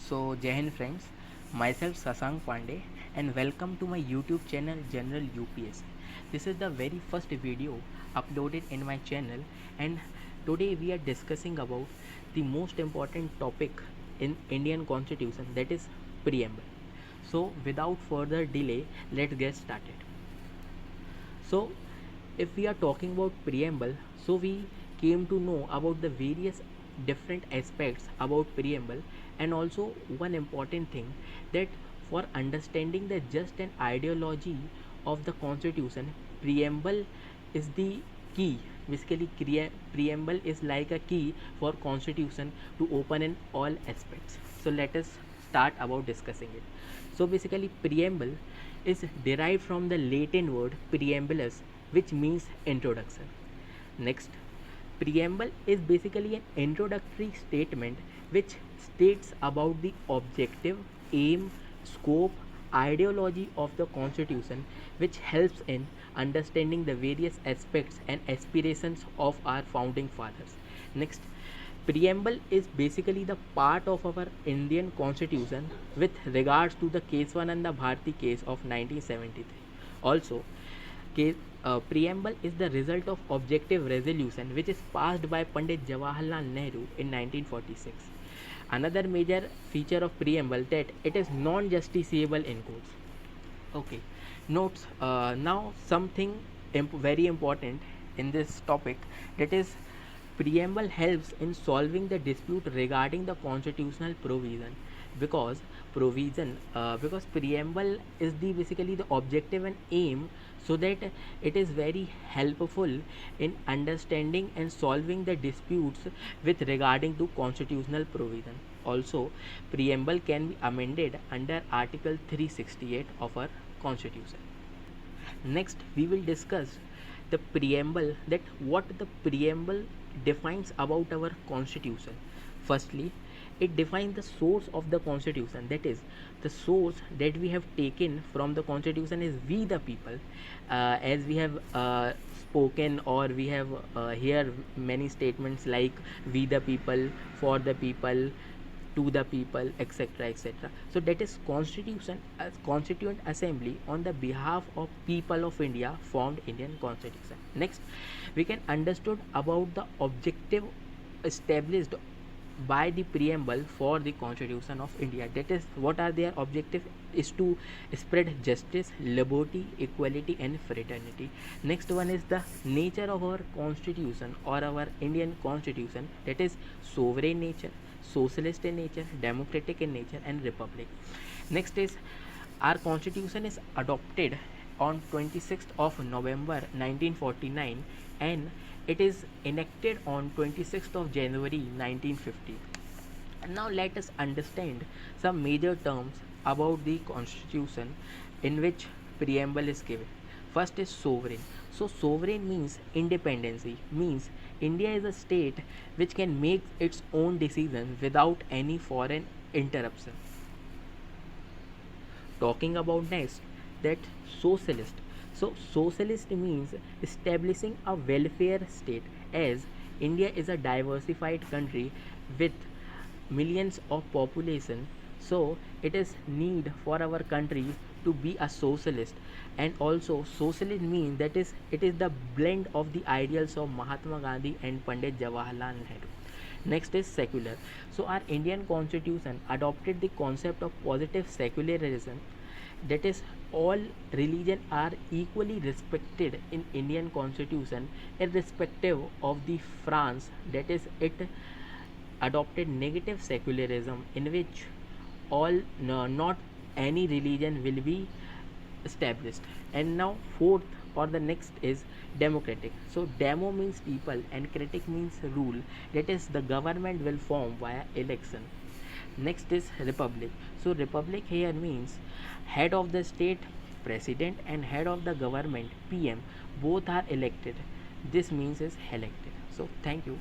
So, Jai Hind friends, myself Sasank Pandey and welcome to my YouTube channel General UPS. This is the very first video uploaded in my channel, and today we are discussing about the most important topic in Indian Constitution, that is preamble. So, without further delay, let's get started. So, if we are talking about preamble, so we came to know about the various different aspects about preamble, and also one important thing, that for understanding the just and ideology of the constitution, preamble is the key. Basically, preamble is like a key for constitution to open in all aspects. So let us start about discussing it. So basically, preamble is derived from the Latin word preambulus, which means introduction. Next, preamble is basically an introductory statement which states about the objective, aim, scope, ideology of the constitution, which helps in understanding the various aspects and aspirations of our founding fathers. Next, preamble is basically the part of our Indian constitution with regards to the Keswananda Bharati case of 1973. Also, preamble is the result of objective resolution which is passed by Pandit Jawaharlal Nehru in 1946. Another major feature of preamble that it is non-justiciable in courts. Okay, notes. Now something very important in this topic, that is preamble helps in solving the dispute regarding the constitutional provision, because because preamble is the basically the objective and aim, so that it is very helpful in understanding and solving the disputes with regarding to constitutional provision. Also, preamble can be amended under article 368 of our constitution. Next, we will discuss the preamble, that what the preamble defines about our constitution. Firstly, it defines the source of the constitution, that is, the source that we have taken from the constitution is we the people. As we have spoken, or we have heard many statements like we the people, for the people, to the people, etc., etc. So that is constitution, as constituent assembly on the behalf of people of India formed Indian constitution. Next, we can understood about the objective established by the preamble for the constitution of India, that is, what are their objective, is to spread justice, liberty, equality and fraternity. Next one is the nature of our constitution or our Indian constitution, that is sovereign nature, socialist in nature, democratic in nature and republic. Next is, our constitution is adopted on 26th of November 1949, and it is enacted on 26th of January 1950. And now let us understand some major terms about the constitution in which preamble is given. First is sovereign. So sovereign means independency, means India is a state which can make its own decisions without any foreign interruption. Talking about next, that socialist. So socialist means establishing a welfare state, as India is a diversified country with millions of population, so it is need for our country to be a socialist. And also socialist means that is, it is the blend of the ideals of Mahatma Gandhi and Pandit Jawaharlal Nehru. Next is secular. So our Indian constitution adopted the concept of positive secularism, that is, all religion are equally respected in Indian constitution, irrespective of the France, that is, it adopted negative secularism, in which all no, not any religion will be established. And now fourth or the next is democratic. So demo means people and critic means rule, that is, the government will form via election. Next is republic. So republic here means head of the state, president, and head of the government, PM, both are elected. This means is elected. So thank you.